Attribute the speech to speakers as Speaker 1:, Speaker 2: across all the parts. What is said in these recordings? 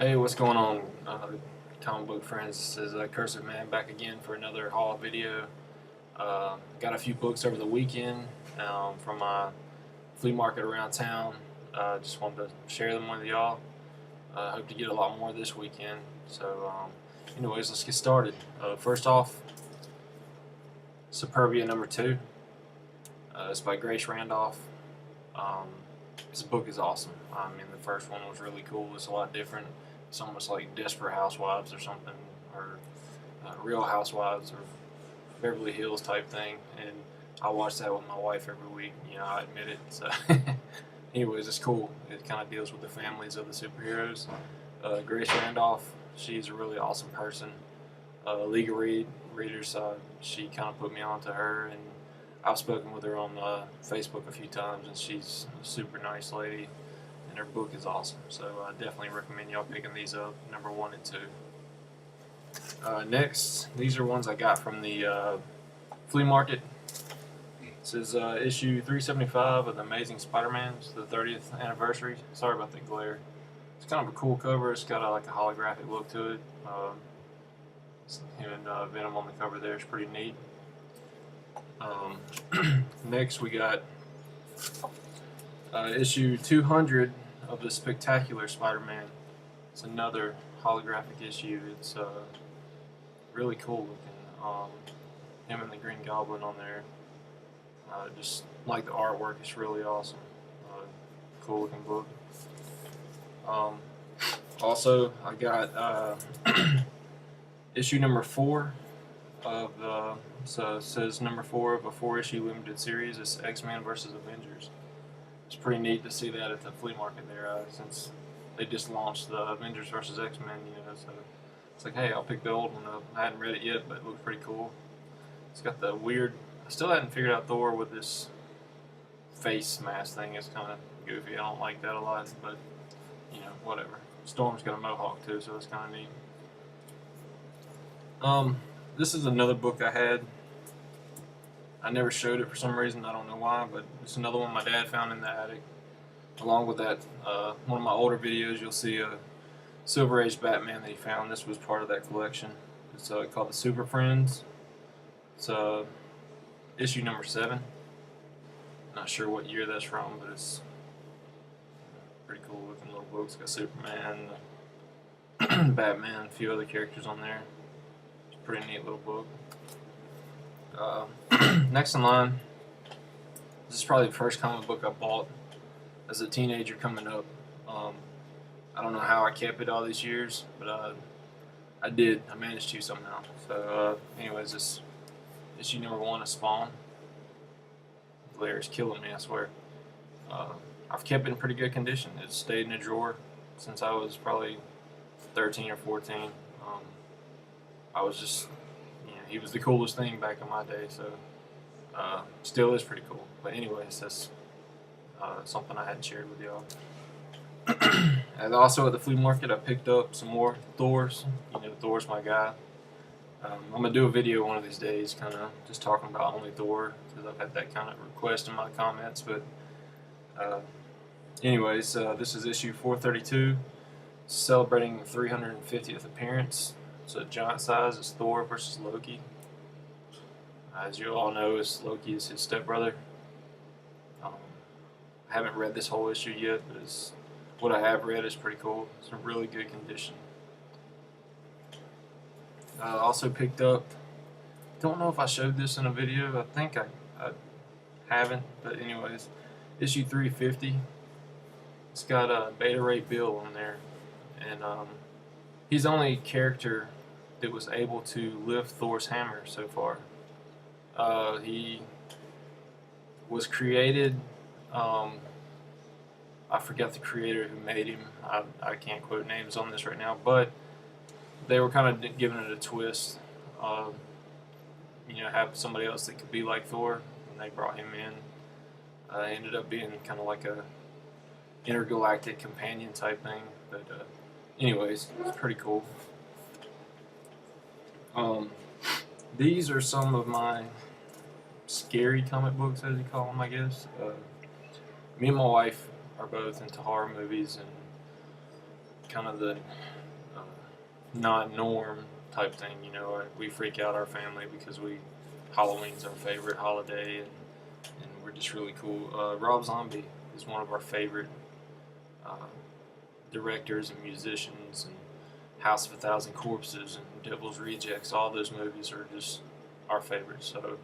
Speaker 1: Hey, what's going on, comic book friends? This is Cursive Man back again for another haul video. Got a few books over the weekend from my flea market around town. Just wanted to share them with y'all. Hope to get a lot more this weekend. So, anyways, let's get started. First off, Superbia #2. It's by Grace Randolph. This book is awesome. I mean, the first one was really cool. It's a lot different. It's almost like Desperate Housewives or something, or Real Housewives or Beverly Hills type thing. And I watch that with my wife every week. You know, I admit it. So, anyways, it's cool. It kind of deals with the families of the superheroes. Grace Randolph, she's a really awesome person. League of Readers, she kind of put me on to her, and I've spoken with her on Facebook a few times, and she's a super nice lady, and her book is awesome. So I definitely recommend y'all picking these up, #1 and 2. Next, these are ones I got from the flea market. This is issue 375 of the Amazing Spider-Man. It's the 30th anniversary. Sorry about the glare. It's kind of a cool cover. It's got like a holographic look to it. Him and Venom on the cover there is pretty neat. Next we got issue 200 of the Spectacular Spider-Man. It's another holographic issue. It's really cool looking. Him and the Green Goblin on there. Just like the artwork, it's really awesome. Cool looking book. Also, I got issue #4 of the. So it says #4 of a 4-issue limited series. It's X-Men vs. Avengers. It's pretty neat to see that at the flea market there, since they just launched the Avengers vs. X-Men, you know, so it's like, hey, I'll pick the old one up. I hadn't read it yet, but it looks pretty cool. It's got the weird, I still hadn't figured out Thor with this face mask thing. It's kind of goofy. I don't like that a lot, but, you know, whatever. Storm's got a mohawk too, so it's kind of neat. This is another book I had. I never showed it for some reason. I don't know why, but it's another one my dad found in the attic. Along with that, one of my older videos, you'll see a Silver Age Batman that he found. This was part of that collection. It's called the Super Friends. It's issue #7. Not sure what year that's from, but it's pretty cool looking little book. It's got Superman, Batman, a few other characters on there. It's a pretty neat little book. Next in line, this is probably the first comic book I bought as a teenager coming up. I don't know how I kept it all these years, but I did. I managed to somehow. So, anyways, this issue #1 is Spawn. The glare is killing me, I swear. I've kept it in pretty good condition. It's stayed in a drawer since I was probably 13 or 14. I was just, you know, he was the coolest thing back in my day, so still is pretty cool. But anyways, that's something I hadn't shared with y'all. And also at the flea market, I picked up some more Thors. You know, Thor's my guy. I'm gonna do a video one of these days, kind of just talking about only Thor, because I've had that kind of request in my comments. But anyways, this is issue 432, celebrating the 350th appearance. It's a giant size. It's Thor versus Loki. As you all know, Loki is his stepbrother. I haven't read this whole issue yet, but what I have read is pretty cool. It's in really good condition. Also picked up, don't know if I showed this in a video. I think I haven't, but anyways, issue 350. It's got a Beta Ray Bill on there, and he's the only character that was able to lift Thor's hammer so far. He was created, I forgot the creator who made him. I can't quote names on this right now, but they were kind of giving it a twist. You know, have somebody else that could be like Thor, and they brought him in. Ended up being kind of like a intergalactic companion type thing, but anyways, it's pretty cool. These are some of my scary comic books, as you call them, I guess. Me and my wife are both into horror movies and kind of the not norm type thing. You know, we freak out our family because Halloween's our favorite holiday, and we're just really cool. Rob Zombie is one of our favorite uh, directors and musicians, and House of a Thousand Corpses and Devil's Rejects. All those movies are just our favorites. So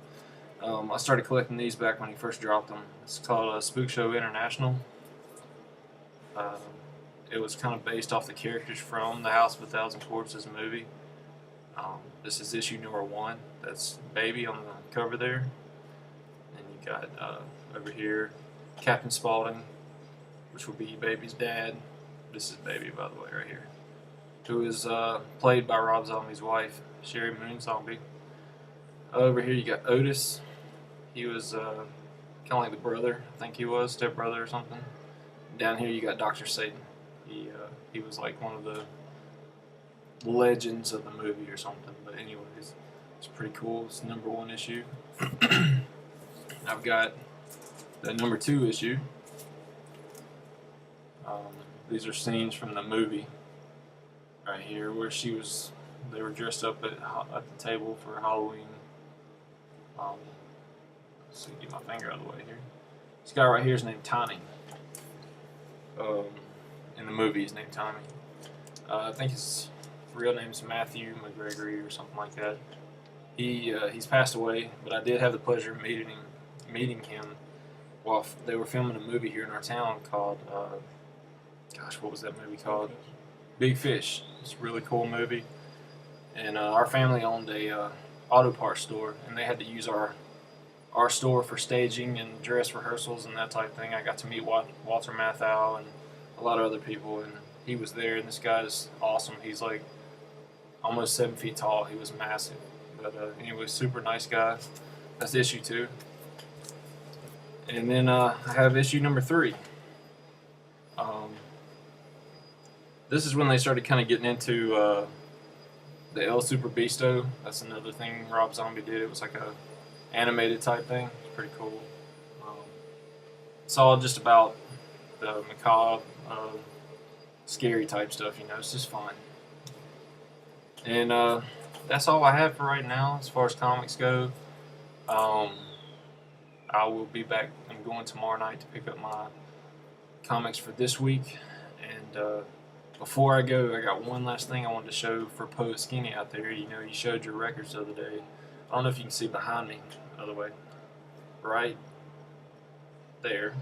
Speaker 1: I started collecting these back when he first dropped them. It's called Spook Show International. Uh, it was kind of based off the characters from the House of a Thousand Corpses movie. This is issue number 1. That's Baby on the cover there. And you got over here Captain Spaulding, which will be Baby's dad. This is Baby, by the way, right here, who is played by Rob Zombie's wife, Sherry Moon Zombie. Over here you got Otis. He was kind of like the brother, I think he was, stepbrother or something. Down here you got Dr. Satan. He was like one of the legends of the movie or something. But anyways, it's pretty cool. It's the number 1 issue. I've got the number 2 issue. These are scenes from the movie right here where they were dressed up at the table for Halloween. Let's see, get my finger out of the way here. This guy right here is named Tiny. In the movie, he's named Tiny. I think his real name's Matthew McGregory or something like that. He's passed away, but I did have the pleasure of meeting him while they were filming a movie here in our town called, what was that movie called? Big Fish. It's a really cool movie. And our family owned a auto parts store, and they had to use our store for staging and dress rehearsals and that type of thing. I got to meet Walter Matthau and a lot of other people, and he was there, and this guy's awesome. He's like almost 7 feet tall. He was massive. But anyway, super nice guy. That's issue 2. And then I have issue number 3. This is when they started kind of getting into the El Super Beasto. That's another thing Rob Zombie did. It was like a animated type thing. It's pretty cool. It's all just about the macabre, scary type stuff, you know. It's just fun. And that's all I have for right now as far as comics go. I will be back. I'm going tomorrow night to pick up my comics for this week. And before I go, I got one last thing I wanted to show for Poet Skinny out there. You know, you showed your records the other day. I don't know if you can see behind me, by the way. Right there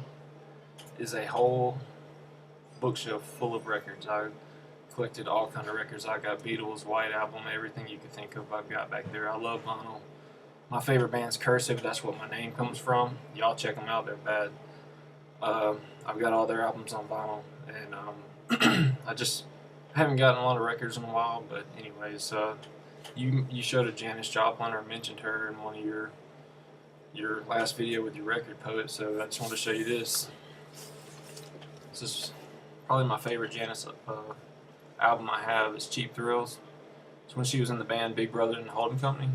Speaker 1: is a whole bookshelf full of records. I collected all kind of records. I got Beatles, White Album, everything you could think of I've got back there. I love vinyl. My favorite band's Cursive. That's what my name comes from. Y'all check them out. They're bad. I've got all their albums on vinyl. And I just haven't gotten a lot of records in a while. But anyways, you showed a Janis Joplin or mentioned her in one of your last video with your record poet. So I just wanted to show you this. This is probably my favorite Janis album I have. Is Cheap Thrills. It's when she was in the band Big Brother and the Holding Company.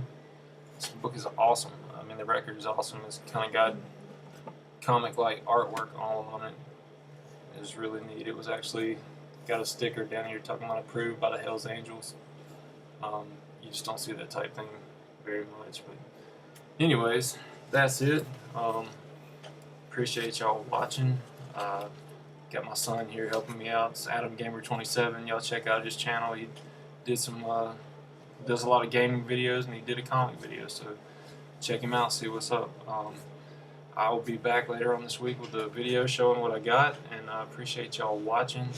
Speaker 1: This book is awesome. I mean, the record is awesome. It's kind of got comic-like artwork all on it. It was really neat. It was actually got a sticker down here talking about approved by the Hells Angels. You just don't see that type thing very much. But anyways, that's it. Appreciate y'all watching. Got my son here helping me out. It's Adam Gamer 27. Y'all check out his channel. He did some does a lot of gaming videos, and he did a comic video. So check him out. See what's up. I will be back later on this week with a video showing what I got, and I appreciate y'all watching.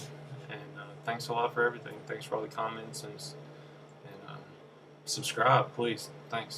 Speaker 1: And thanks a lot for everything. Thanks for all the comments and subscribe, please. Thanks.